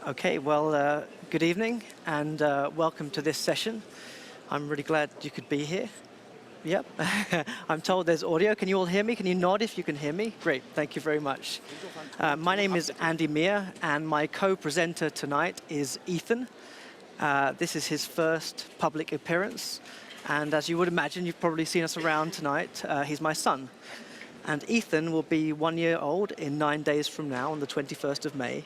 Okay, well, good evening and welcome to this session. I'm really glad you could be here. Yep, I'm told there's audio. Can you all hear me? Can you nod if you can hear me? Great, thank you very much. My name is Andy Meir, and my co-presenter tonight is Ethan. This is his first public appearance, and as you would imagine, you've probably seen us around tonight. He's my son. And Ethan will be 1 year old in 9 days from now, on the 21st of May.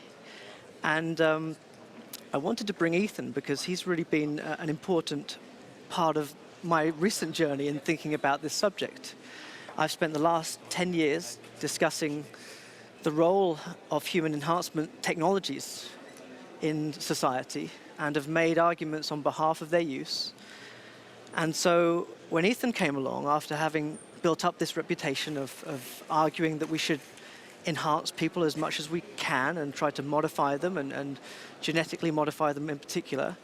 And I wanted to bring Ethan because he's really been an important part of my recent journey in thinking about this subject. I've spent the last 10 years discussing the role of human enhancement technologies in society and have made arguments on behalf of their use. And so when Ethan came along, after having built up this reputation of arguing that we should enhance people as much as we can and try to modify them and genetically modify them in particular,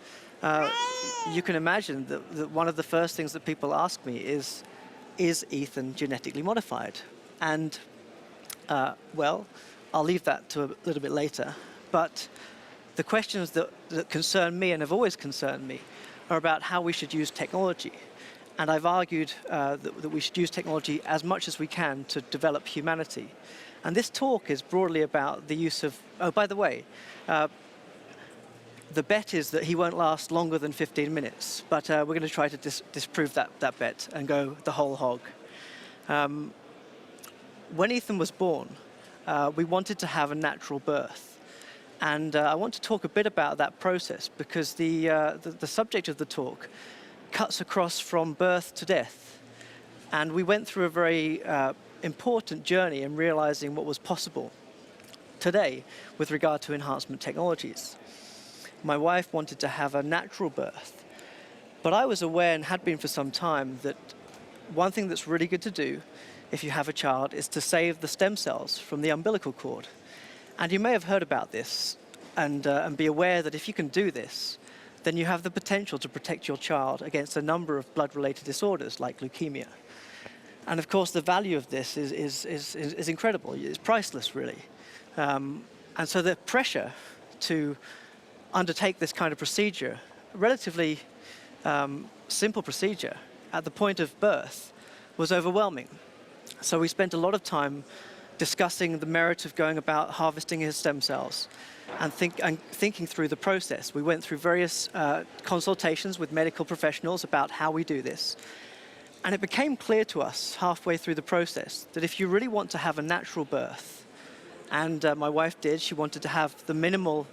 you can imagine that one of the first things that people ask me is Ethan genetically modified? And, well, I'll leave that to a little bit later. But the questions that concern me and have always concerned me are about how we should use technology. And I've argued that we should use technology as much as we can to develop humanity. And this talk is broadly about the use of... Oh, by the way, the bet is that he won't last longer than 15 minutes, but we're going to try to disprove that bet and go the whole hog. When Ethan was born, we wanted to have a natural birth. And I want to talk a bit about that process because the subject of the talk cuts across from birth to death. And we went through a very important journey in realizing what was possible today with regard to enhancement technologies. My wife wanted to have a natural birth, but I was aware and had been for some time that one thing that's really good to do if you have a child is to save the stem cells from the umbilical cord. And you may have heard about this and be aware that if you can do this, then you have the potential to protect your child against a number of blood-related disorders like leukemia. And of course, the value of this is incredible. It's priceless, really. And so the pressure to undertake this kind of procedure, a relatively simple procedure, at the point of birth, was overwhelming. So we spent a lot of time discussing the merit of going about harvesting his stem cells and thinking through the process. We went through various consultations with medical professionals about how we do this. And it became clear to us halfway through the process that if you really want to have a natural birth, and my wife did, she wanted to have the minimal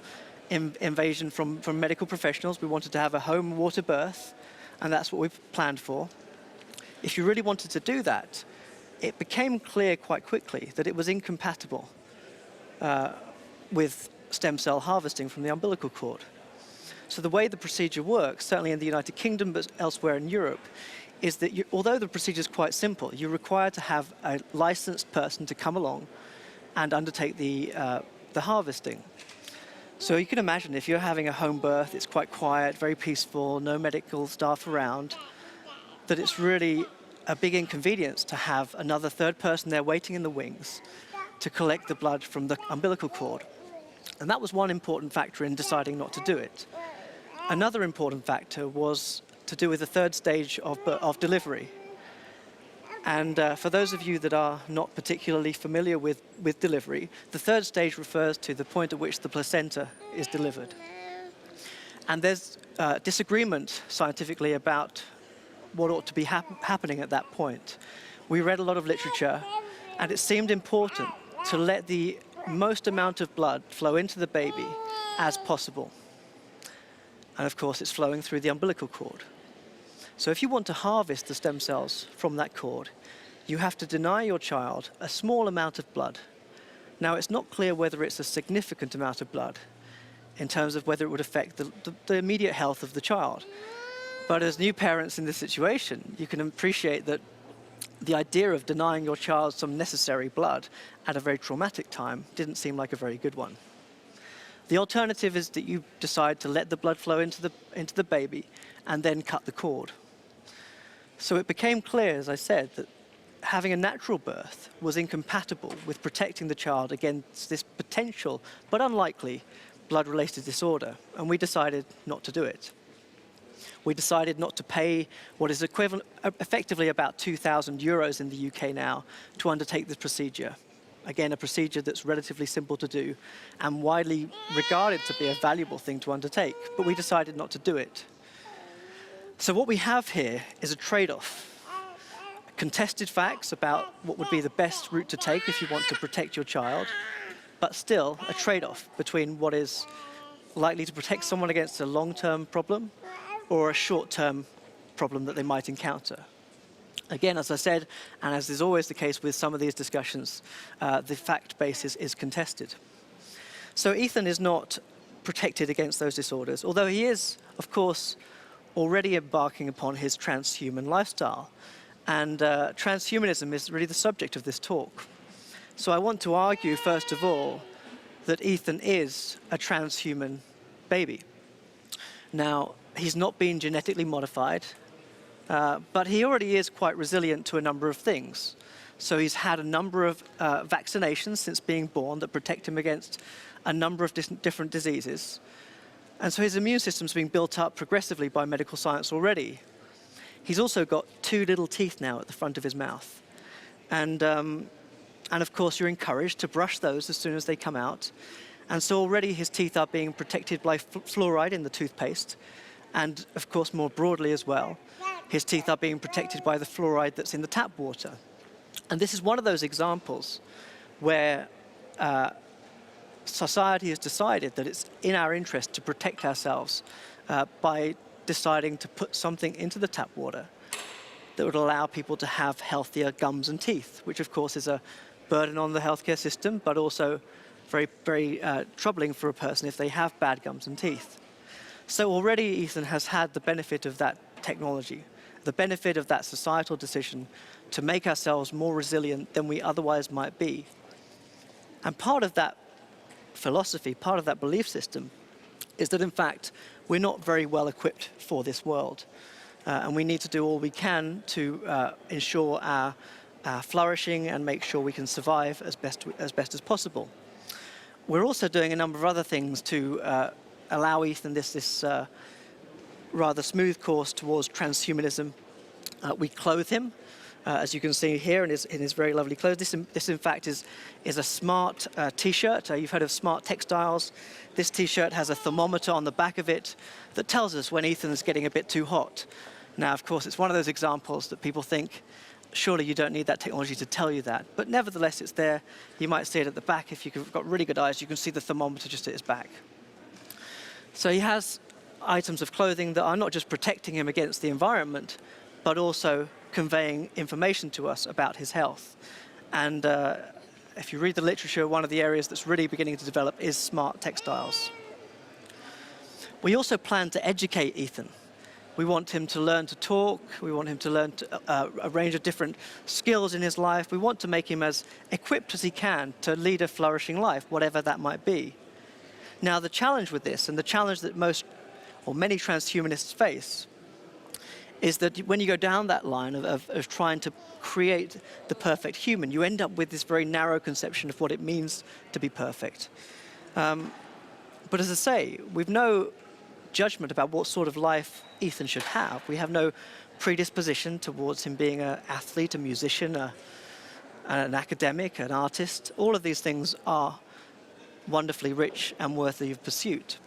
invasion from medical professionals. We wanted to have a home water birth, and that's what we've planned for. If you really wanted to do that, it became clear quite quickly that it was incompatible with stem cell harvesting from the umbilical cord. So the way the procedure works, certainly in the United Kingdom, but elsewhere in Europe, is that although the procedure is quite simple, you're required to have a licensed person to come along and undertake the harvesting. So you can imagine if you're having a home birth, it's quite quiet, very peaceful, no medical staff around, that it's really a big inconvenience to have another third person there waiting in the wings to collect the blood from the umbilical cord. And that was one important factor in deciding not to do it. Another important factor was to do with the third stage of delivery. And for those of you that are not particularly familiar with delivery, the third stage refers to the point at which the placenta is delivered. And there's disagreement scientifically about what ought to be happening at that point. We read a lot of literature, and it seemed important to let the most amount of blood flow into the baby as possible. And of course, it's flowing through the umbilical cord. So if you want to harvest the stem cells from that cord, you have to deny your child a small amount of blood. Now, it's not clear whether it's a significant amount of blood in terms of whether it would affect the immediate health of the child. But as new parents in this situation, you can appreciate that the idea of denying your child some necessary blood at a very traumatic time didn't seem like a very good one. The alternative is that you decide to let the blood flow into the baby and then cut the cord. So it became clear, as I said, that having a natural birth was incompatible with protecting the child against this potential, but unlikely, blood-related disorder, and we decided not to do it. We decided not to pay what is equivalent, effectively about 2,000 euros in the UK now, to undertake this procedure. Again, a procedure that's relatively simple to do and widely regarded to be a valuable thing to undertake, but we decided not to do it. So what we have here is a trade-off. Contested facts about what would be the best route to take if you want to protect your child, but still a trade-off between what is likely to protect someone against a long-term problem or a short-term problem that they might encounter. Again, as I said, and as is always the case with some of these discussions, the fact base is contested. So Ethan is not protected against those disorders, although he is, of course, already embarking upon his transhuman lifestyle. And transhumanism is really the subject of this talk. So I want to argue, first of all, that Ethan is a transhuman baby. Now, he's not been genetically modified, but he already is quite resilient to a number of things. So he's had a number of vaccinations since being born that protect him against a number of different diseases. And so his immune system's been built up progressively by medical science already. He's also got 2 little teeth now at the front of his mouth. And of course, you're encouraged to brush those as soon as they come out. And so already his teeth are being protected by fluoride in the toothpaste. And of course, more broadly as well, his teeth are being protected by the fluoride that's in the tap water. And this is one of those examples where society has decided that it's in our interest to protect ourselves by deciding to put something into the tap water that would allow people to have healthier gums and teeth, which of course is a burden on the healthcare system, but also very, very troubling for a person if they have bad gums and teeth. So already Ethan has had the benefit of that technology, the benefit of that societal decision to make ourselves more resilient than we otherwise might be. And part of that philosophy, part of that belief system, is that in fact we're not very well equipped for this world. And we need to do all we can to ensure our flourishing and make sure we can survive as best as possible. We're also doing a number of other things to allow Ethan this rather smooth course towards transhumanism. We clothe him, as you can see here in his very lovely clothes. This in fact is a smart t-shirt. You've heard of smart textiles. This t-shirt has a thermometer on the back of it that tells us when Ethan is getting a bit too hot. Now, of course, it's one of those examples that people think, surely you don't need that technology to tell you that. But nevertheless, it's there. You might see it at the back. If you've got really good eyes, you can see the thermometer just at his back. So he has items of clothing that are not just protecting him against the environment, but also conveying information to us about his health. And if you read the literature, one of the areas that's really beginning to develop is smart textiles. We also plan to educate Ethan. We want him to learn to talk. We want him to learn a range of different skills in his life. We want to make him as equipped as he can to lead a flourishing life, whatever that might be. Now, the challenge with this, and the challenge that most or many transhumanists face, is that when you go down that line of trying to create the perfect human, you end up with this very narrow conception of what it means to be perfect. But as I say, we've no judgment about what sort of life Ethan should have. We have no predisposition towards him being an athlete, a musician, an academic, an artist. All of these things are wonderfully rich and worthy of pursuit.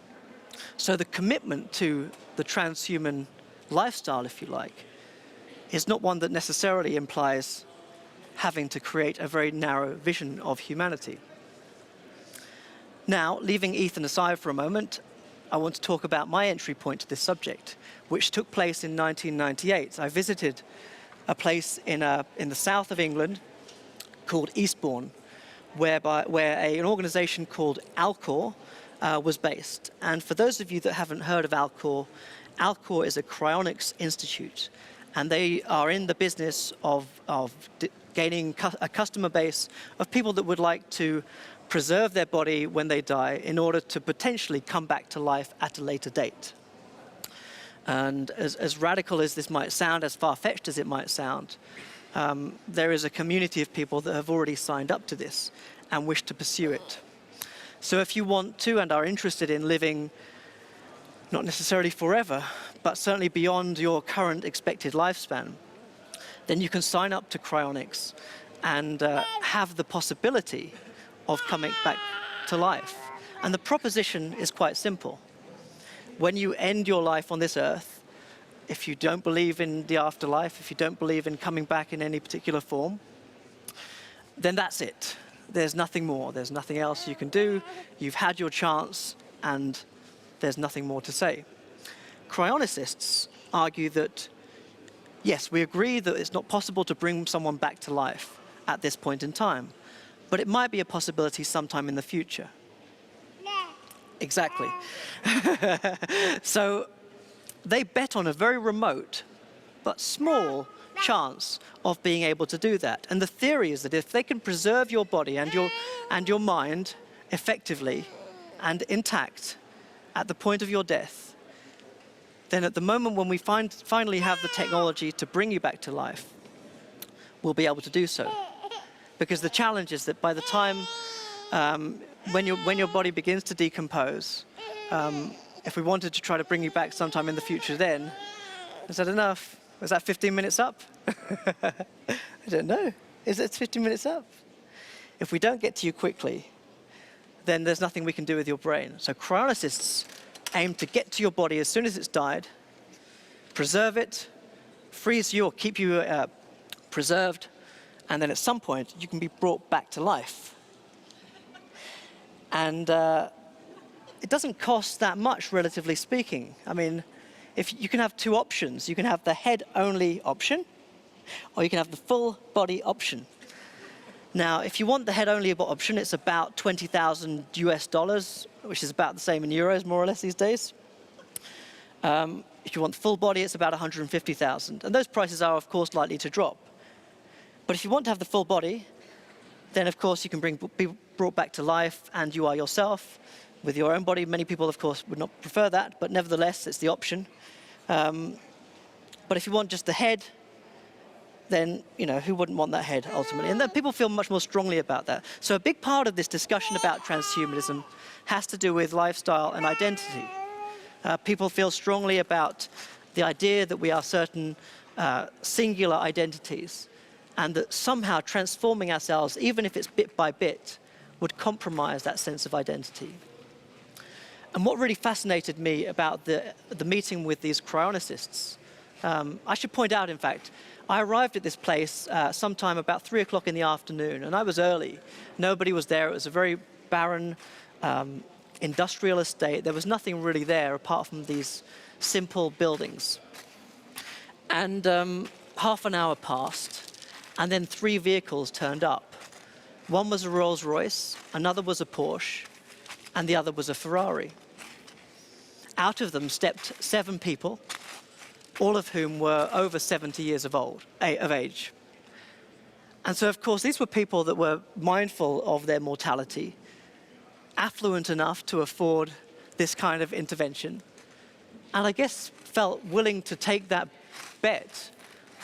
So the commitment to the transhuman lifestyle, if you like, is not one that necessarily implies having to create a very narrow vision of humanity. Now, leaving Ethan aside for a moment, I want to talk about my entry point to this subject, which took place in 1998. I visited a place in the south of England called Eastbourne, where an organization called Alcor was based. And for those of you that haven't heard of Alcor, Alcor is a cryonics institute, and they are in the business of gaining a customer base of people that would like to preserve their body when they die in order to potentially come back to life at a later date. And as radical as this might sound, as far-fetched as it might sound, there is a community of people that have already signed up to this and wish to pursue it. So if you want to and are interested in living not necessarily forever, but certainly beyond your current expected lifespan, then you can sign up to cryonics and have the possibility of coming back to life. And the proposition is quite simple. When you end your life on this earth, if you don't believe in the afterlife, if you don't believe in coming back in any particular form, then that's it. There's nothing more. There's nothing else you can do. You've had your chance, and there's nothing more to say. Cryonicists argue that, yes, we agree that it's not possible to bring someone back to life at this point in time, but it might be a possibility sometime in the future. Exactly. So they bet on a very remote but small chance of being able to do that. And the theory is that if they can preserve your body and your mind effectively and intact at the point of your death, then at the moment when we finally have the technology to bring you back to life, we'll be able to do so. Because the challenge is that by the time when your body begins to decompose, if we wanted to try to bring you back sometime in the future then, is that enough? Is that 15 minutes up? I don't know. Is it 15 minutes up? If we don't get to you quickly, then there's nothing we can do with your brain. So cryonicists aim to get to your body as soon as it's died, preserve it, freeze you or keep you preserved, and then at some point you can be brought back to life. And it doesn't cost that much, relatively speaking. I mean, if you can have two options. You can have the head-only option, or you can have the full-body option. Now, if you want the head-only option, it's about $20,000 US, which is about the same in euros, more or less, these days. If you want the full body, it's about 150,000. And those prices are, of course, likely to drop. But if you want to have the full body, then, of course, you can be brought back to life, and you are yourself with your own body. Many people, of course, would not prefer that, but nevertheless, it's the option. But if you want just the head, then, you know, who wouldn't want that head, ultimately? And then people feel much more strongly about that. So a big part of this discussion about transhumanism has to do with lifestyle and identity. People feel strongly about the idea that we are certain singular identities, and that somehow transforming ourselves, even if it's bit by bit, would compromise that sense of identity. And what really fascinated me about the meeting with these cryonicists, I should point out, in fact, I arrived at this place sometime about 3 o'clock in the afternoon, and I was early. Nobody was there. It was a very barren industrial estate. There was nothing really there apart from these simple buildings. And half an hour passed, and then 3 vehicles turned up. One was a Rolls-Royce, another was a Porsche, and the other was a Ferrari. Out of them stepped 7 people, all of whom were over 70 years of age. And so, of course, these were people that were mindful of their mortality, affluent enough to afford this kind of intervention, and I guess felt willing to take that bet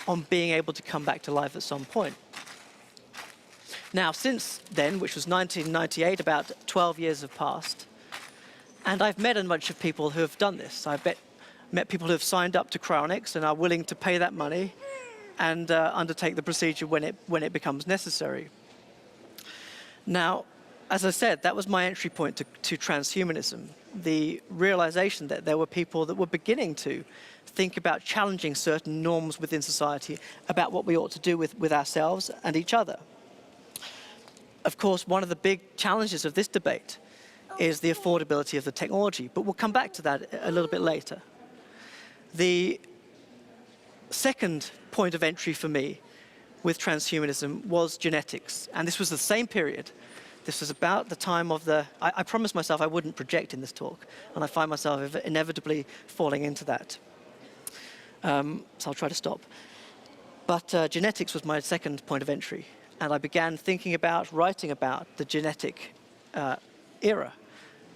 on being able to come back to life at some point. Now, since then, which was 1998, about 12 years have passed, and I've met a bunch of people who have done this. I've met people who have signed up to cryonics and are willing to pay that money and undertake the procedure when it becomes necessary. Now, as I said, that was my entry point to transhumanism, the realization that there were people that were beginning to think about challenging certain norms within society about what we ought to do with ourselves and each other. Of course, one of the big challenges of this debate is the affordability of the technology, but we'll come back to that a little bit later. The second point of entry for me with transhumanism was genetics, and this was the same period. This was about the time of I promised myself I wouldn't project in this talk, and I find myself inevitably falling into that. So I'll try to stop. But genetics was my second point of entry, and I began thinking about, writing about the genetic era.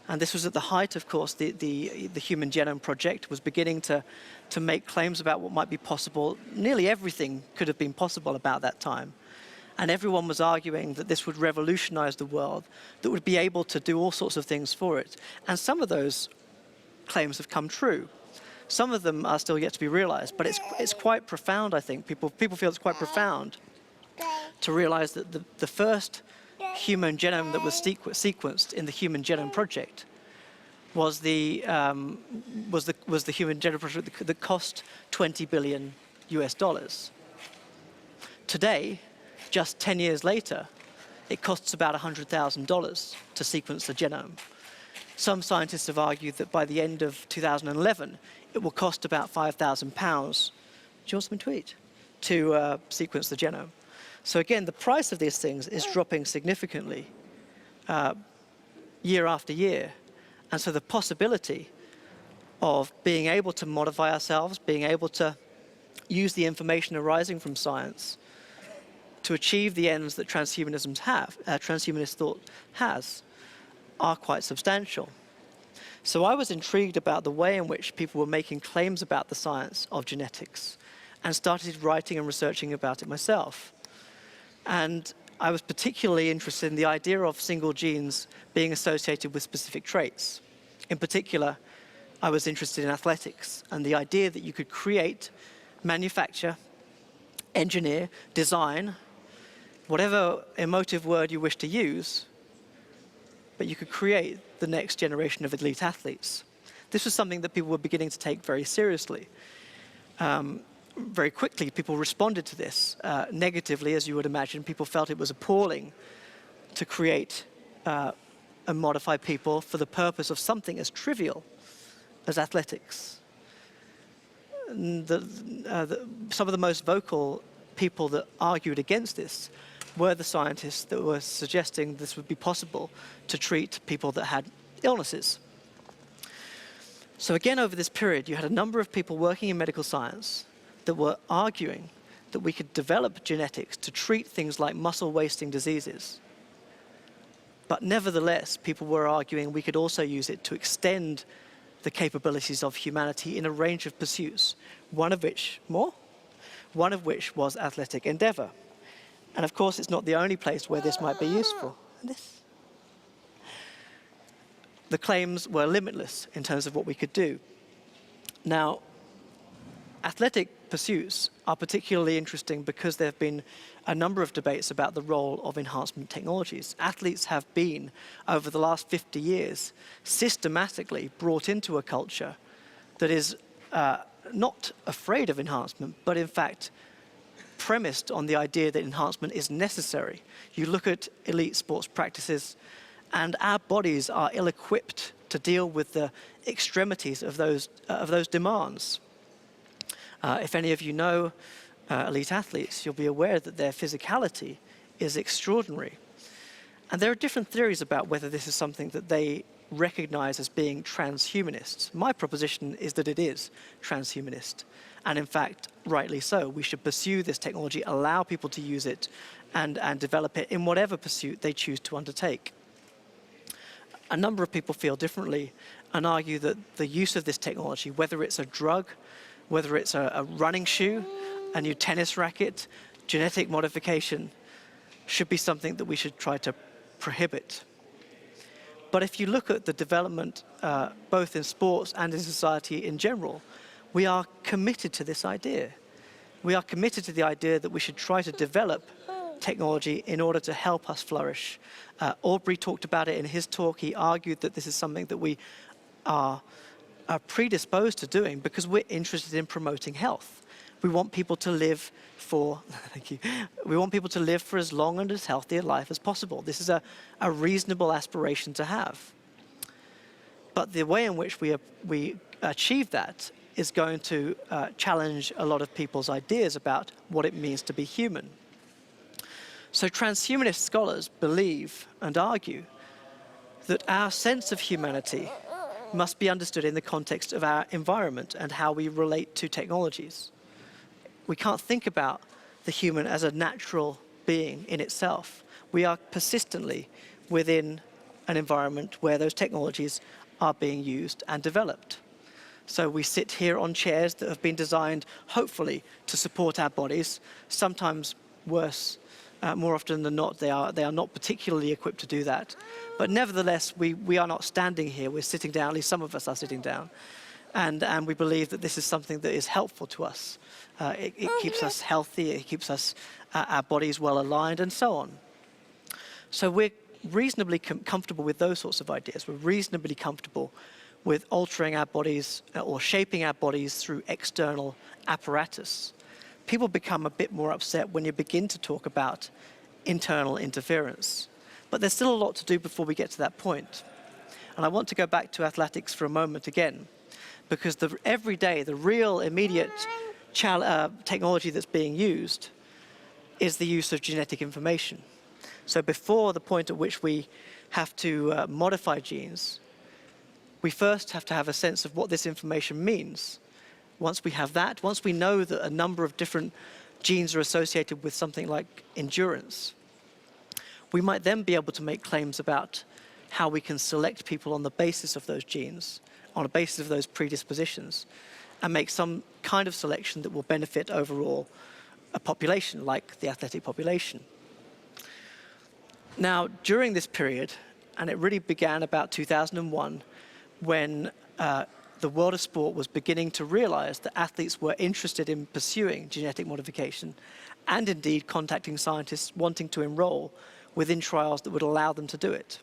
And this was at the height, of course, the Human Genome Project was beginning to make claims about what might be possible. Nearly everything could have been possible about that time. And everyone was arguing that this would revolutionize the world, that would be able to do all sorts of things for it. And some of those claims have come true. Some of them are still yet to be realized, but it's quite profound, I think. People feel it's quite profound to realize that the first human genome that was sequenced in the Human Genome Project was the Human Genome Project that cost $20 billion US. Today, just 10 years later, it costs about $100,000 to sequence the genome. Some scientists have argued that by the end of 2011, it will cost about £5,000. Do you want something to eat? To sequence the genome. So again, the price of these things is dropping significantly year after year. And so the possibility of being able to modify ourselves, being able to use the information arising from science to achieve the ends that transhumanist thought has, are quite substantial. So I was intrigued about the way in which people were making claims about the science of genetics and started writing and researching about it myself. And I was particularly interested in the idea of single genes being associated with specific traits. In particular, I was interested in athletics and the idea that you could create, manufacture, engineer, design, whatever emotive word you wish to use, but you could create the next generation of elite athletes. This was something that people were beginning to take very seriously. Very quickly, people responded to this negatively, as you would imagine. People felt it was appalling to create and modify people for the purpose of something as trivial as athletics. Some of the most vocal people that argued against this were the scientists that were suggesting this would be possible to treat people that had illnesses. So again, over this period, you had a number of people working in medical science that were arguing that we could develop genetics to treat things like muscle-wasting diseases. But nevertheless, people were arguing we could also use it to extend the capabilities of humanity in a range of pursuits, one of which was athletic endeavor. And of course, it's not the only place where this might be useful. The claims were limitless in terms of what we could do. Now, athletic pursuits are particularly interesting because there have been a number of debates about the role of enhancement technologies. Athletes have been, over the last 50 years, systematically brought into a culture that is not afraid of enhancement, but in fact premised on the idea that enhancement is necessary. You look at elite sports practices, and our bodies are ill-equipped to deal with the extremities of those demands. If any of you know elite athletes, you'll be aware that their physicality is extraordinary. And there are different theories about whether this is something that they recognize as being transhumanist. My proposition is that it is transhumanist. And in fact, rightly so. We should pursue this technology, allow people to use it, and develop it in whatever pursuit they choose to undertake. A number of people feel differently and argue that the use of this technology, whether it's a drug, whether it's a running shoe, a new tennis racket, genetic modification, should be something that we should try to prohibit. But if you look at the development, both in sports and in society in general, we are committed to this idea. We are committed to the idea that we should try to develop technology in order to help us flourish. Aubrey talked about it in his talk. He argued that this is something that we are predisposed to doing because we're interested in promoting health. We want people to live for, thank you, we want people to live for as long and as healthy a life as possible. This is a reasonable aspiration to have. But the way in which we achieve that is going to challenge a lot of people's ideas about what it means to be human. So transhumanist scholars believe and argue that our sense of humanity must be understood in the context of our environment and how we relate to technologies. We can't think about the human as a natural being in itself. We are persistently within an environment where those technologies are being used and developed. So we sit here on chairs that have been designed, hopefully, to support our bodies, sometimes worse more often than not, they are not particularly equipped to do that. But nevertheless, we are not standing here. We're sitting down. At least some of us are sitting down, and we believe that this is something that is helpful to us. It keeps us healthy. It keeps us our bodies well aligned, and so on. So we're reasonably comfortable with those sorts of ideas. We're reasonably comfortable with altering our bodies or shaping our bodies through external apparatus. People become a bit more upset when you begin to talk about internal interference. But there's still a lot to do before we get to that point. And I want to go back to athletics for a moment again, because every day, the real immediate technology that's being used is the use of genetic information. So before the point at which we have to modify genes, we first have to have a sense of what this information means. Once we have that, once we know that a number of different genes are associated with something like endurance, we might then be able to make claims about how we can select people on the basis of those genes, on the basis of those predispositions, and make some kind of selection that will benefit overall a population, like the athletic population. Now, during this period, and it really began about 2001, when the world of sport was beginning to realize that athletes were interested in pursuing genetic modification and indeed contacting scientists wanting to enroll within trials that would allow them to do it.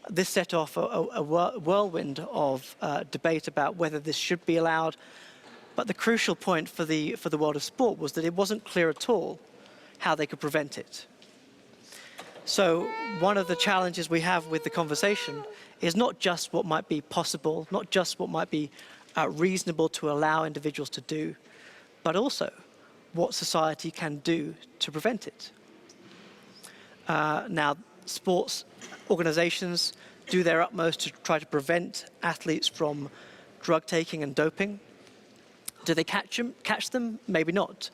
This set off a whirlwind of debate about whether this should be allowed. But the crucial point for the world of sport was that it wasn't clear at all how they could prevent it. So one of the challenges we have with the conversation is not just what might be possible, not just what might be reasonable to allow individuals to do, but also what society can do to prevent it. Now, sports organizations do their utmost to try to prevent athletes from drug taking and doping. Do they catch them? Maybe not.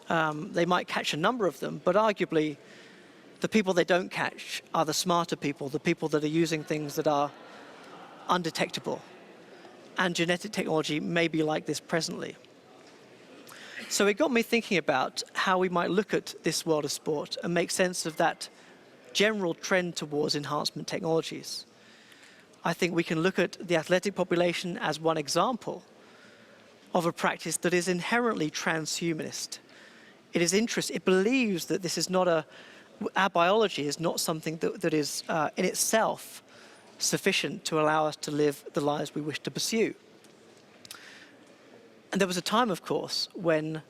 They might catch a number of them, but arguably the people they don't catch are the smarter people, the people that are using things that are undetectable. And genetic technology may be like this presently. So it got me thinking about how we might look at this world of sport and make sense of that general trend towards enhancement technologies. I think we can look at the athletic population as one example of a practice that is inherently transhumanist. It believes that this is not our biology is not something that is in itself sufficient to allow us to live the lives we wish to pursue. And there was a time, of course, when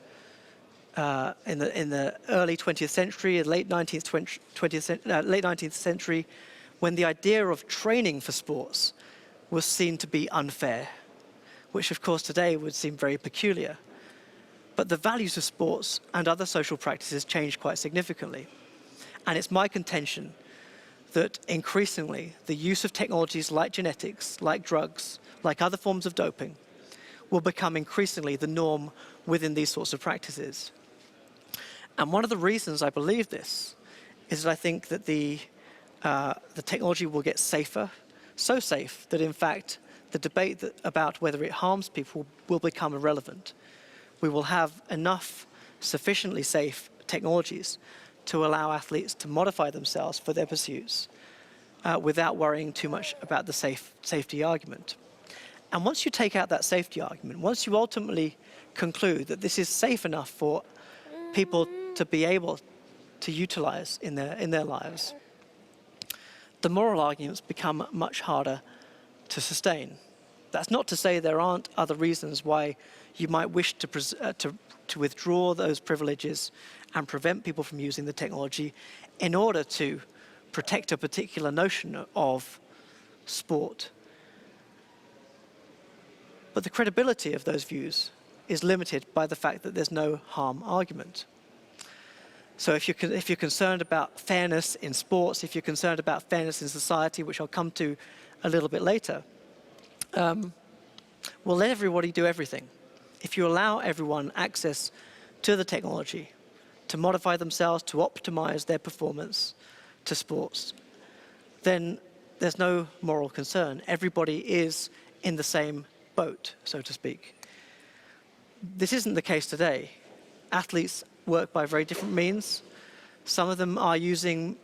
in the early 20th century, late 19th century, when the idea of training for sports was seen to be unfair, which of course today would seem very peculiar. But the values of sports and other social practices changed quite significantly. And it's my contention that increasingly the use of technologies like genetics, like drugs, like other forms of doping, will become increasingly the norm within these sorts of practices. And one of the reasons I believe this is that I think that the technology will get safer, so safe that in fact the debate about whether it harms people will become irrelevant. We will have enough sufficiently safe technologies to allow athletes to modify themselves for their pursuits without worrying too much about the safety argument. And once you take out that safety argument, once you ultimately conclude that this is safe enough for people to be able to utilize in their lives, the moral arguments become much harder to sustain. That's not to say there aren't other reasons why you might wish to withdraw those privileges and prevent people from using the technology in order to protect a particular notion of sport. But the credibility of those views is limited by the fact that there's no harm argument. So if you're concerned about fairness in sports, if you're concerned about fairness in society, which I'll come to a little bit later, well, let everybody do everything. If you allow everyone access to the technology, to modify themselves, to optimize their performance to sports, then there's no moral concern. Everybody is in the same boat, so to speak. This isn't the case today. Athletes work by very different means. Some of them are using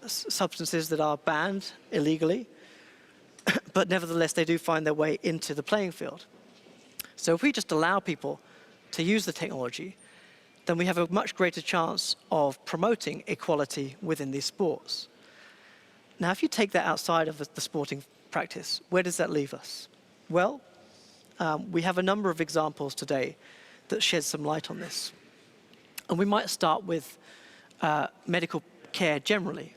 substances that are banned illegally, but nevertheless they do find their way into the playing field. So if we just allow people to use the technology, then we have a much greater chance of promoting equality within these sports. Now, if you take that outside of the sporting practice, where does that leave us? Well, we have a number of examples today that shed some light on this. And we might start with medical care generally.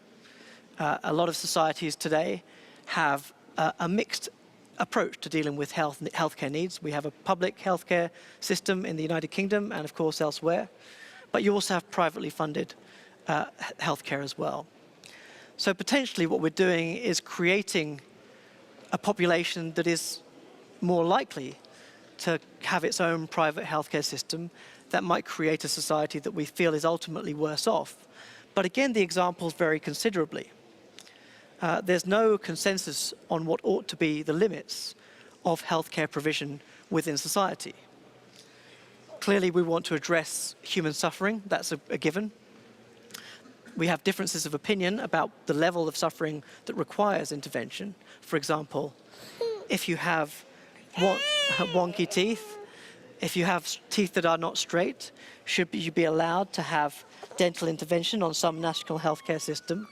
A lot of societies today have a mixed approach to dealing with healthcare needs. We have a public healthcare system in the United Kingdom and, of course, elsewhere. But you also have privately funded healthcare as well. So potentially what we're doing is creating a population that is more likely to have its own private healthcare system that might create a society that we feel is ultimately worse off. But again, the examples vary considerably. There's no consensus on what ought to be the limits of healthcare provision within society. Clearly, we want to address human suffering. That's a given. We have differences of opinion about the level of suffering that requires intervention. For example, if you have wonky teeth, if you have teeth that are not straight, should you be allowed to have dental intervention on some national healthcare system?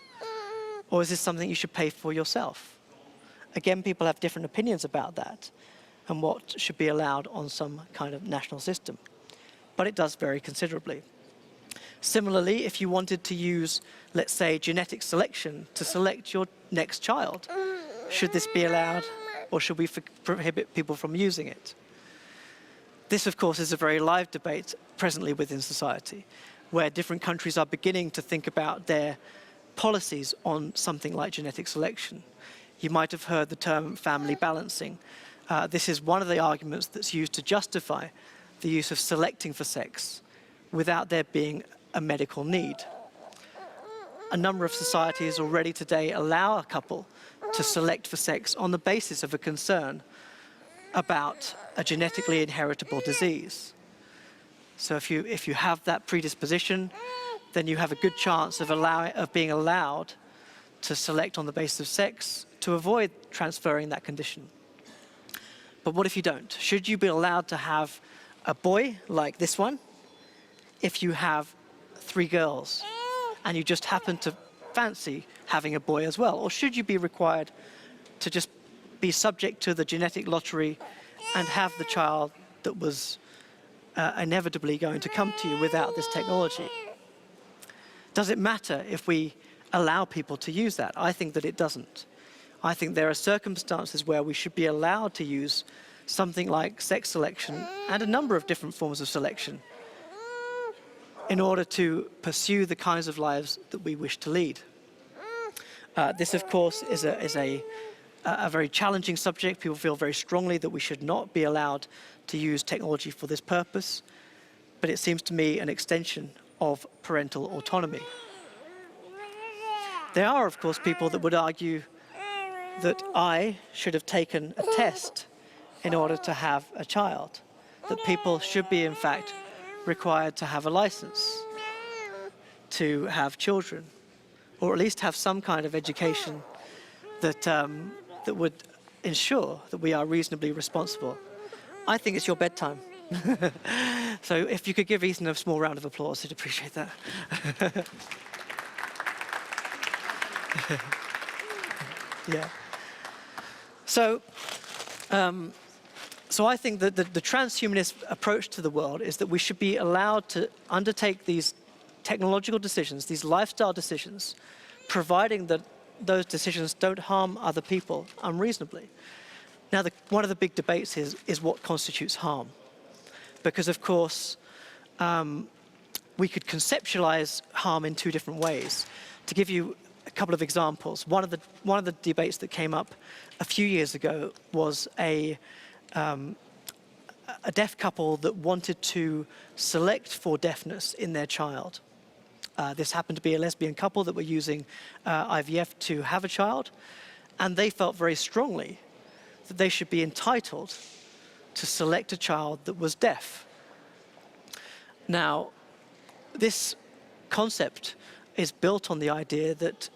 Or is this something you should pay for yourself? Again, people have different opinions about that and what should be allowed on some kind of national system. But it does vary considerably. Similarly, if you wanted to use, let's say, genetic selection to select your next child, should this be allowed or should we prohibit people from using it? This, of course, is a very live debate presently within society, where different countries are beginning to think about their policies on something like genetic selection. You might have heard the term family balancing. This is one of the arguments that's used to justify the use of selecting for sex without there being a medical need. A number of societies already today allow a couple to select for sex on the basis of a concern about a genetically inheritable disease. So if you have that predisposition, then you have a good chance of being allowed to select on the basis of sex to avoid transferring that condition. But what if you don't? Should you be allowed to have a boy like this one if you have 3 girls and you just happen to fancy having a boy as well? Or should you be required to just be subject to the genetic lottery and have the child that was inevitably going to come to you without this technology? Does it matter if we allow people to use that? I think that it doesn't. I think there are circumstances where we should be allowed to use something like sex selection and a number of different forms of selection in order to pursue the kinds of lives that we wish to lead. This, of course, is a very challenging subject. People feel very strongly that we should not be allowed to use technology for this purpose, but it seems to me an extension of parental autonomy. There are, of course, people that would argue that I should have taken a test in order to have a child, that people should be, in fact, required to have a license to have children, or at least have some kind of education that would ensure that we are reasonably responsible. I think it's your bedtime. So if you could give Ethan a small round of applause, I'd appreciate that. Yeah. So I think that the transhumanist approach to the world is that we should be allowed to undertake these technological decisions, these lifestyle decisions, providing that those decisions don't harm other people unreasonably. Now, one of the big debates is what constitutes harm. Because, of course, we could conceptualize harm in 2 different ways. To give you a couple of examples, one of the debates that came up a few years ago was a deaf couple that wanted to select for deafness in their child. This happened to be a lesbian couple that were using IVF to have a child, and they felt very strongly that they should be entitled to select a child that was deaf. Now, this concept is built on the idea that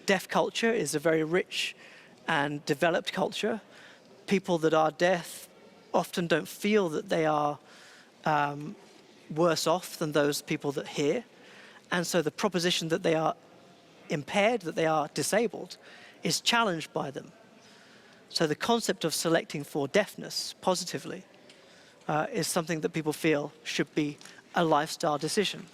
deaf culture is a very rich and developed culture. People that are deaf often don't feel that they are worse off than those people that hear. And so the proposition that they are impaired, that they are disabled, is challenged by them. So the concept of selecting for deafness positively is something that people feel should be a lifestyle decision.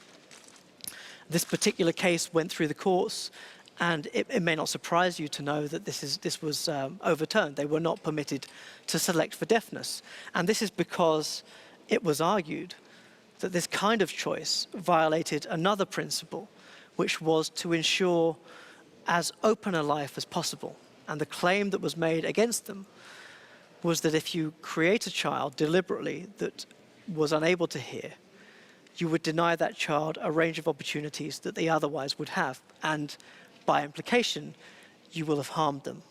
This particular case went through the courts, and it may not surprise you to know that this was overturned. They were not permitted to select for deafness. And this is because it was argued that this kind of choice violated another principle, which was to ensure as open a life as possible. And the claim that was made against them was that if you create a child deliberately that was unable to hear, you would deny that child a range of opportunities that they otherwise would have. And by implication, you will have harmed them.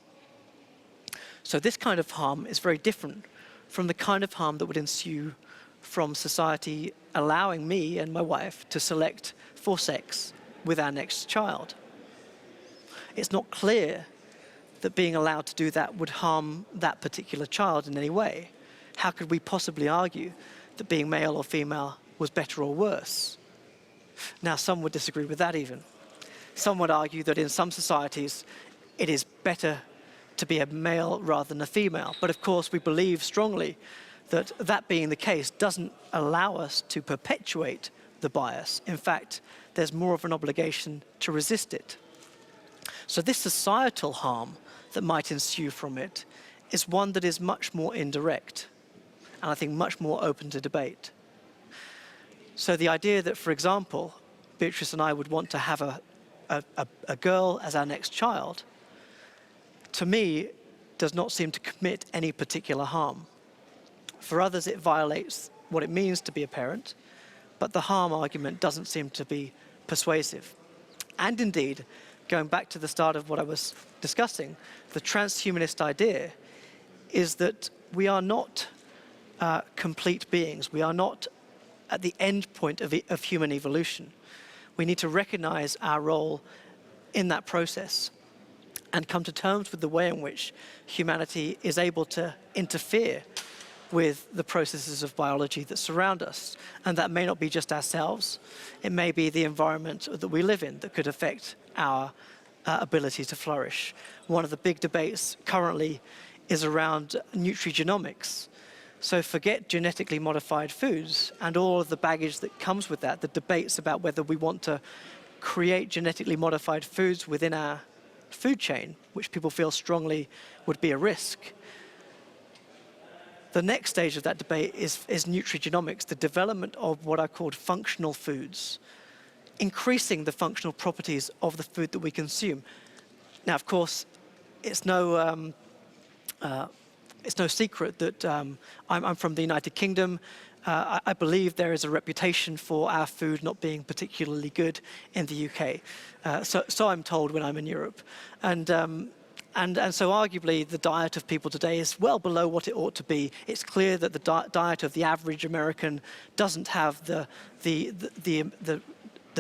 So this kind of harm is very different from the kind of harm that would ensue from society allowing me and my wife to select for sex with our next child. It's not clear that being allowed to do that would harm that particular child in any way. How could we possibly argue that being male or female was better or worse? Now, some would disagree with that even. Some would argue that in some societies, it is better to be a male rather than a female. But of course, we believe strongly that that being the case doesn't allow us to perpetuate the bias. In fact, there's more of an obligation to resist it. So this societal harm that might ensue from it is one that is much more indirect, and I think much more open to debate. So the idea that, for example, Beatrice and I would want to have a girl as our next child, to me, does not seem to commit any particular harm. For others, it violates what it means to be a parent, but the harm argument doesn't seem to be persuasive. And indeed, going back to the start of what I was discussing, the transhumanist idea is that we are not complete beings. We are not at the end point of human evolution. We need to recognize our role in that process and come to terms with the way in which humanity is able to interfere with the processes of biology that surround us. And that may not be just ourselves. It may be the environment that we live in that could affect our ability to flourish. One of the big debates currently is around nutrigenomics. So forget genetically modified foods and all of the baggage that comes with that, the debates about whether we want to create genetically modified foods within our food chain, which people feel strongly would be a risk. The next stage of that debate is nutrigenomics, the development of what are called functional foods, increasing the functional properties of the food that we consume. Now, of course, it's no secret that I'm from the United Kingdom. I believe there is a reputation for our food not being particularly good in the UK. So I'm told when I'm in Europe. And so arguably the diet of people today is well below what it ought to be. It's clear that the diet of the average American doesn't have the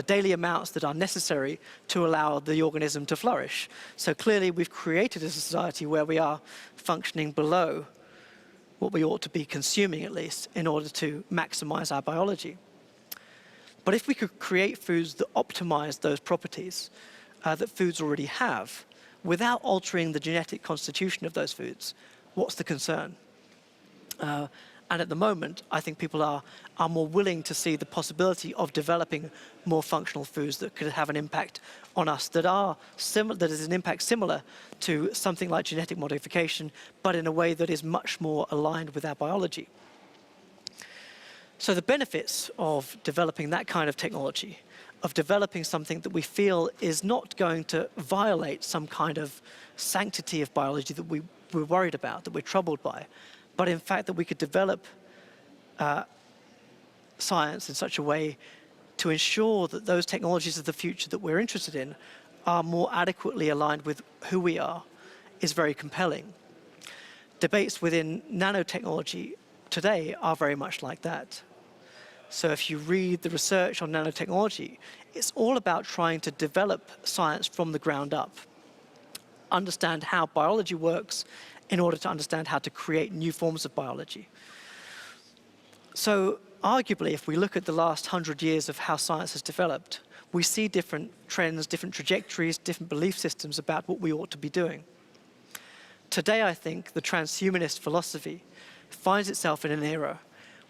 daily amounts that are necessary to allow the organism to flourish. So clearly we've created a society where we are functioning below what we ought to be consuming, at least, in order to maximize our biology. But if we could create foods that optimize those properties that foods already have, without altering the genetic constitution of those foods, what's the concern? And at the moment, I think people are more willing to see the possibility of developing more functional foods that could have an impact on us that is an impact similar to something like genetic modification, but in a way that is much more aligned with our biology. So the benefits of developing that kind of technology, of developing something that we feel is not going to violate some kind of sanctity of biology that we're worried about, that we're troubled by, but in fact that we could develop science in such a way to ensure that those technologies of the future that we're interested in are more adequately aligned with who we are, is very compelling. Debates within nanotechnology today are very much like that. So if you read the research on nanotechnology, it's all about trying to develop science from the ground up, understand how biology works in order to understand how to create new forms of biology. So arguably, if we look at the last 100 years of how science has developed, we see different trends, different trajectories, different belief systems about what we ought to be doing. Today, I think the transhumanist philosophy finds itself in an era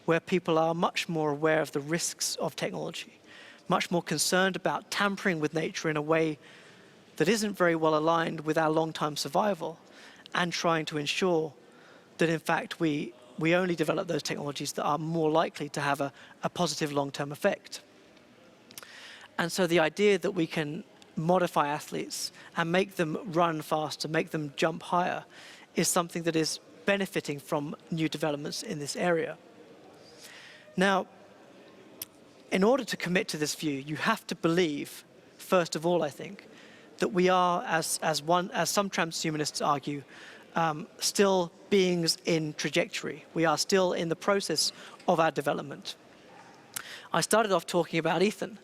where people are much more aware of the risks of technology, much more concerned about tampering with nature in a way that isn't very well aligned with our long-term survival, and trying to ensure that, in fact, we only develop those technologies that are more likely to have a positive long-term effect. And so the idea that we can modify athletes and make them run faster, make them jump higher, is something that is benefiting from new developments in this area. Now, in order to commit to this view, you have to believe, first of all, I think, that we are, as some transhumanists argue, still beings in trajectory. We are still in the process of our development. I started off talking about Ethan.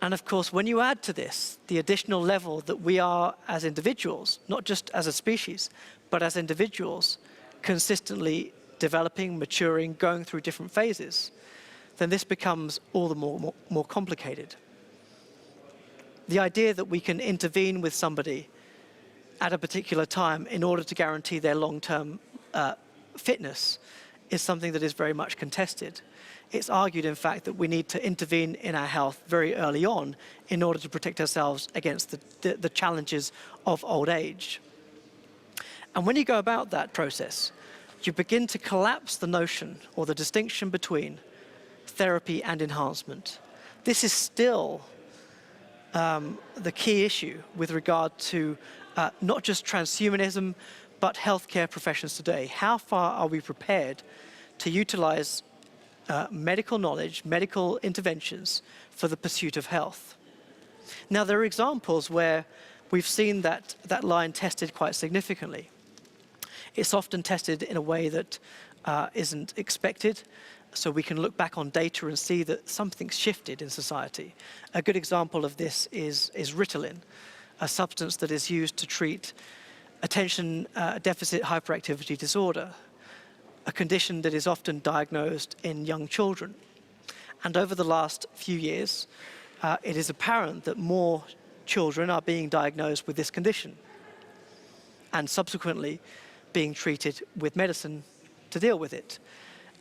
And of course, when you add to this the additional level that we are as individuals, not just as a species, but as individuals, consistently developing, maturing, going through different phases, then this becomes all the more complicated. The idea that we can intervene with somebody at a particular time in order to guarantee their long-term fitness is something that is very much contested. It's argued, in fact, that we need to intervene in our health very early on in order to protect ourselves against the challenges of old age. And when you go about that process, you begin to collapse the notion or the distinction between therapy and enhancement. This is still the key issue with regard to not just transhumanism, but healthcare professions today. How far are we prepared to utilize medical knowledge, medical interventions for the pursuit of health? Now, there are examples where we've seen that line tested quite significantly. It's often tested in a way that isn't expected, so we can look back on data and see that something's shifted in society. A good example of this is Ritalin, a substance that is used to treat attention deficit hyperactivity disorder, a condition that is often diagnosed in young children. And over the last few years, it is apparent that more children are being diagnosed with this condition and subsequently being treated with medicine to deal with it.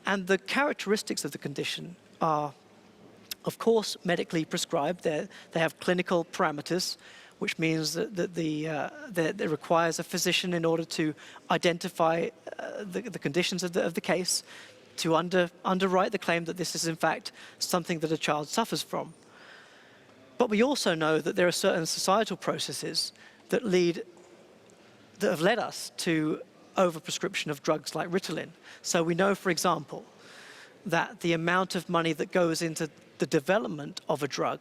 And the characteristics of the condition are, of course, medically prescribed. They have clinical parameters, which means that it requires a physician in order to identify the conditions of the case, to underwrite the claim that this is in fact something that a child suffers from. But we also know that there are certain societal processes that have led us to overprescription of drugs like Ritalin. So we know, for example, that the amount of money that goes into the development of a drug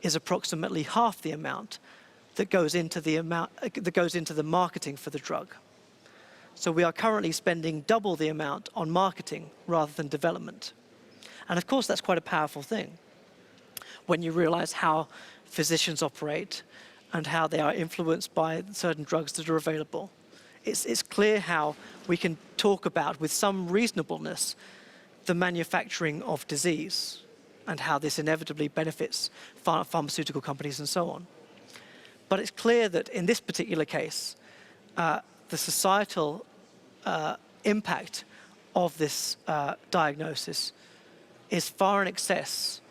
is approximately half the amount that goes into the marketing for the drug. So we are currently spending double the amount on marketing rather than development. And of course, that's quite a powerful thing when you realize how physicians operate and how they are influenced by certain drugs that are available. It's clear how we can talk about, with some reasonableness, the manufacturing of disease and how this inevitably benefits pharmaceutical companies and so on. But it's clear that in this particular case, the societal impact of this diagnosis is far in excess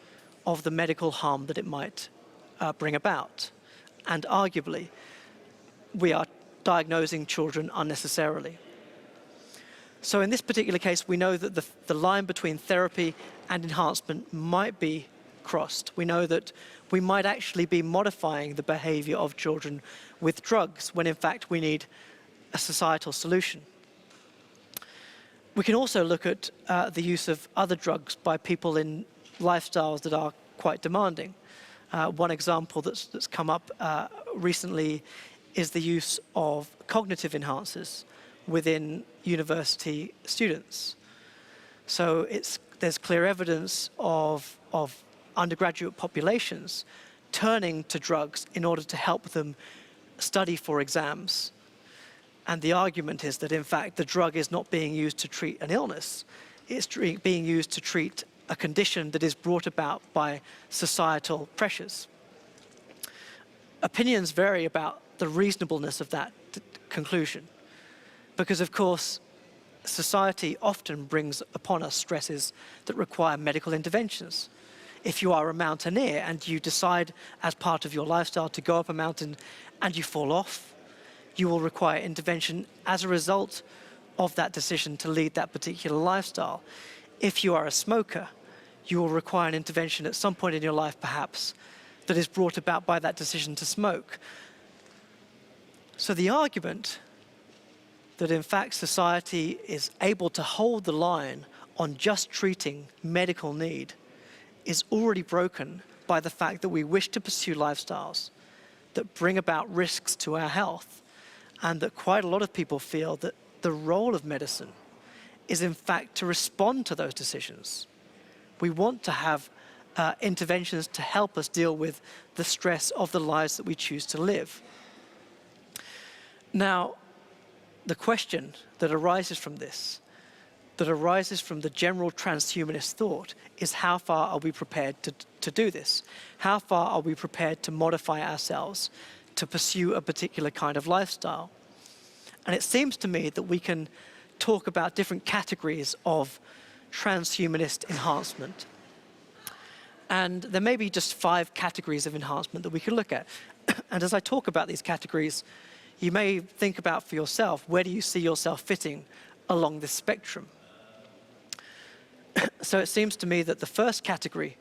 of the medical harm that it might bring about. And arguably, we are diagnosing children unnecessarily. So in this particular case, we know that the line between therapy and enhancement might be crossed. We know that we might actually be modifying the behavior of children with drugs when in fact we need a societal solution. We can also look at the use of other drugs by people in lifestyles that are quite demanding. One example that's come up recently is the use of cognitive enhancers within university students. So it's there's clear evidence of undergraduate populations turning to drugs in order to help them study for exams. And the argument is that, in fact, the drug is not being used to treat an illness. It's being used to treat a condition that is brought about by societal pressures. Opinions vary about the reasonableness of that conclusion, because, of course, society often brings upon us stresses that require medical interventions. If you are a mountaineer and you decide as part of your lifestyle to go up a mountain and you fall off, you will require intervention as a result of that decision to lead that particular lifestyle. If you are a smoker, you will require an intervention at some point in your life, perhaps, that is brought about by that decision to smoke. So the argument that, in fact, society is able to hold the line on just treating medical need is already broken by the fact that we wish to pursue lifestyles that bring about risks to our health, and that quite a lot of people feel that the role of medicine is, in fact, to respond to those decisions. We want to have interventions to help us deal with the stress of the lives that we choose to live. Now, the question that arises from this, that arises from the general transhumanist thought, is how far are we prepared to do this? How far are we prepared to modify ourselves to pursue a particular kind of lifestyle? And it seems to me that we can talk about different categories of transhumanist enhancement. And there may be just 5 categories of enhancement that we can look at. And as I talk about these categories, you may think about for yourself, where do you see yourself fitting along this spectrum? So it seems to me that the first category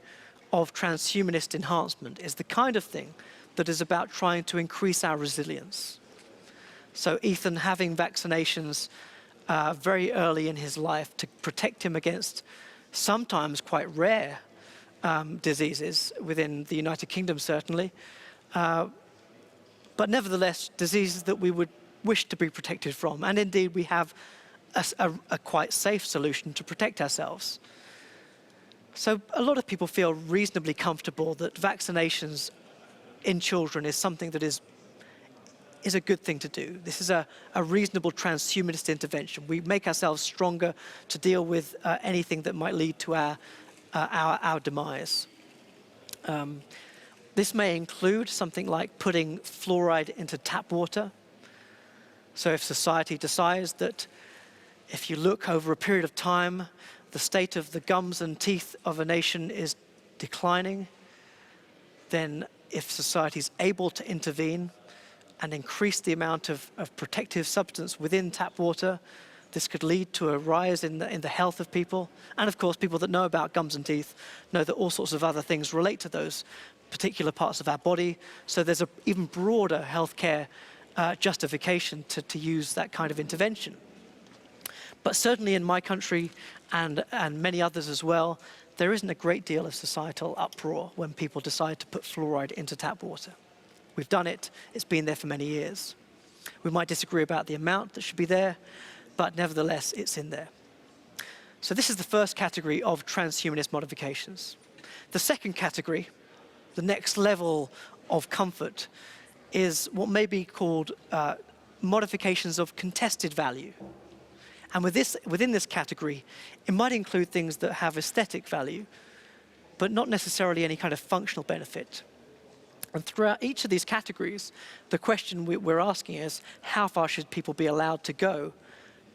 of transhumanist enhancement is the kind of thing that is about trying to increase our resilience. So Ethan having vaccinations very early in his life to protect him against sometimes quite rare diseases within the United Kingdom, certainly, but nevertheless diseases that we would wish to be protected from. And indeed, we have a quite safe solution to protect ourselves. So a lot of people feel reasonably comfortable that vaccinations in children is something that is a good thing to do. This is a reasonable transhumanist intervention. We make ourselves stronger to deal with anything that might lead to our demise. This may include something like putting fluoride into tap water. So if society decides that if you look over a period of time, the state of the gums and teeth of a nation is declining, then if society is able to intervene and increase the amount of protective substance within tap water, this could lead to a rise in the health of people. And of course, people that know about gums and teeth know that all sorts of other things relate to those particular parts of our body. So there's an even broader healthcare justification to use that kind of intervention. But certainly in my country and many others as well, there isn't a great deal of societal uproar when people decide to put fluoride into tap water. We've done it. It's been there for many years. We might disagree about the amount that should be there, but nevertheless, it's in there. So this is the first category of transhumanist modifications. The second category, the next level of comfort, is what may be called modifications of contested value. And within this category, it might include things that have aesthetic value, but not necessarily any kind of functional benefit. And throughout each of these categories, the question we're asking is, how far should people be allowed to go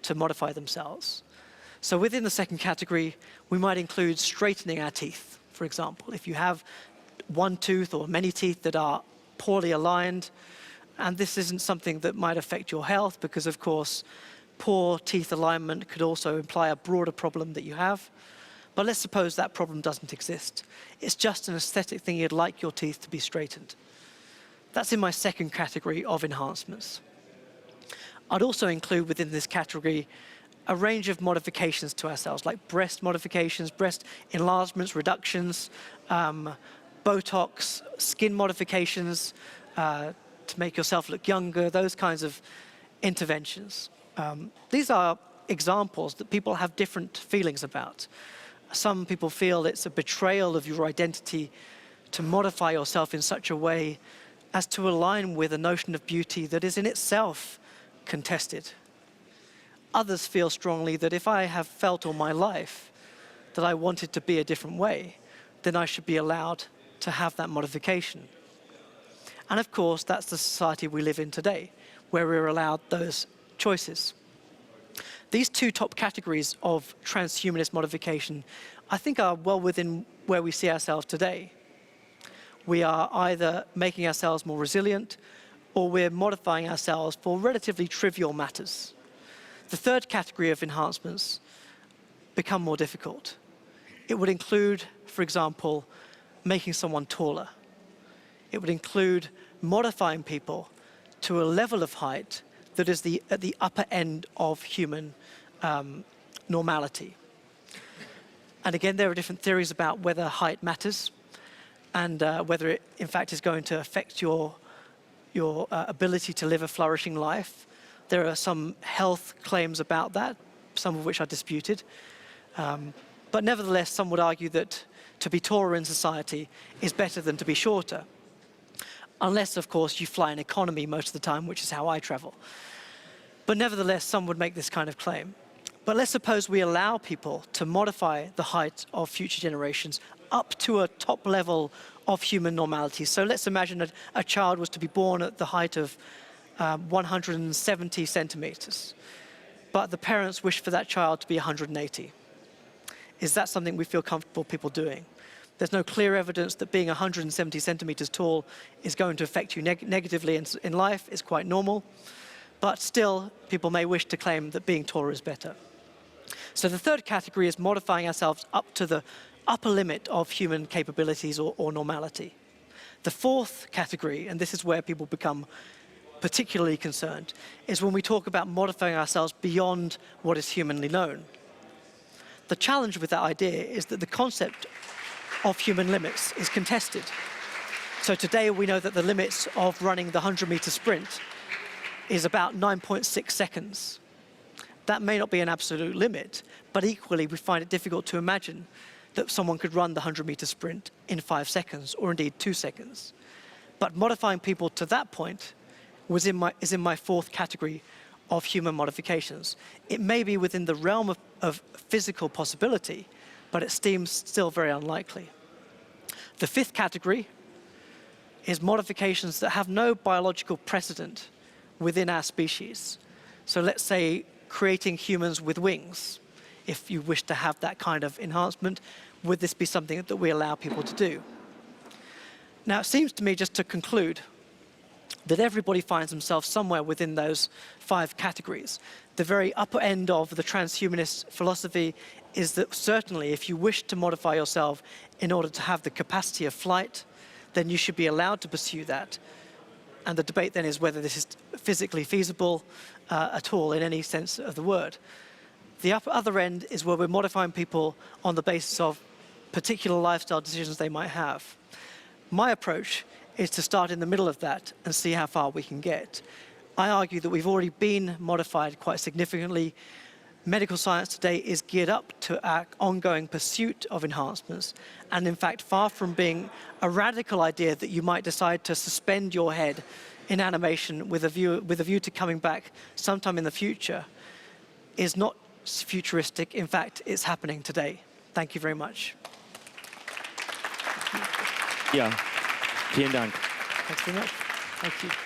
to modify themselves? So within the second category, we might include straightening our teeth, for example. If you have one tooth or many teeth that are poorly aligned, and this isn't something that might affect your health, because of course, poor teeth alignment could also imply a broader problem that you have. But let's suppose that problem doesn't exist. It's just an aesthetic thing, you'd like your teeth to be straightened. That's in my second category of enhancements. I'd also include within this category a range of modifications to ourselves, like breast modifications, breast enlargements, reductions, Botox, skin modifications to make yourself look younger, those kinds of interventions. These are examples that people have different feelings about. some people feel it's a betrayal of your identity to modify yourself in such a way as to align with a notion of beauty that is in itself contested. Others feel strongly that if I have felt all my life that I wanted to be a different way, then I should be allowed to have that modification. And of course, that's the society we live in today, where we're allowed those choices. These two top categories of transhumanist modification, I think, are well within where we see ourselves today. We are either making ourselves more resilient, or we're modifying ourselves for relatively trivial matters. The third category of enhancements become more difficult. It would include, for example, making someone taller. It would include modifying people to a level of height that is at the upper end of human normality. And again, there are different theories about whether height matters and whether it, in fact, is going to affect your ability to live a flourishing life. There are some health claims about that, some of which are disputed. But nevertheless, some would argue that to be taller in society is better than to be shorter. Unless, of course, you fly in economy most of the time, which is how I travel. But nevertheless, some would make this kind of claim. But let's suppose we allow people to modify the height of future generations up to a top level of human normality. So let's imagine a child was to be born at the height of 170 centimeters, but the parents wish for that child to be 180. Is that something we feel comfortable people doing? There's no clear evidence that being 170 centimeters tall is going to affect you negatively in life. It's quite normal. But still, people may wish to claim that being taller is better. So the third category is modifying ourselves up to the upper limit of human capabilities or normality. The fourth category, and this is where people become particularly concerned, is when we talk about modifying ourselves beyond what is humanly known. The challenge with that idea is that the concept of human limits is contested. So today we know that the limits of running the 100-meter sprint is about 9.6 seconds. That may not be an absolute limit, but equally we find it difficult to imagine that someone could run the 100-meter sprint in 5 seconds, or indeed 2 seconds. But modifying people to that point is in my fourth category of human modifications. It may be within the realm of physical possibility, but it seems still very unlikely. The fifth category is modifications that have no biological precedent within our species. So let's say creating humans with wings. If you wish to have that kind of enhancement, would this be something that we allow people to do? Now, it seems to me, just to conclude, that everybody finds themselves somewhere within those 5 categories. The very upper end of the transhumanist philosophy is that certainly if you wish to modify yourself in order to have the capacity of flight, then you should be allowed to pursue that. And the debate then is whether this is physically feasible at all in any sense of the word. The other end is where we're modifying people on the basis of particular lifestyle decisions they might have. My approach is to start in the middle of that and see how far we can get. I argue that we've already been modified quite significantly. Medical science today is geared up to our ongoing pursuit of enhancements, and in fact, far from being a radical idea that you might decide to suspend your head in animation with a view to coming back sometime in the future, is not futuristic. In fact, it's happening today. Thank you very much. Ja, vielen Dank. Thanks very much. Thank you.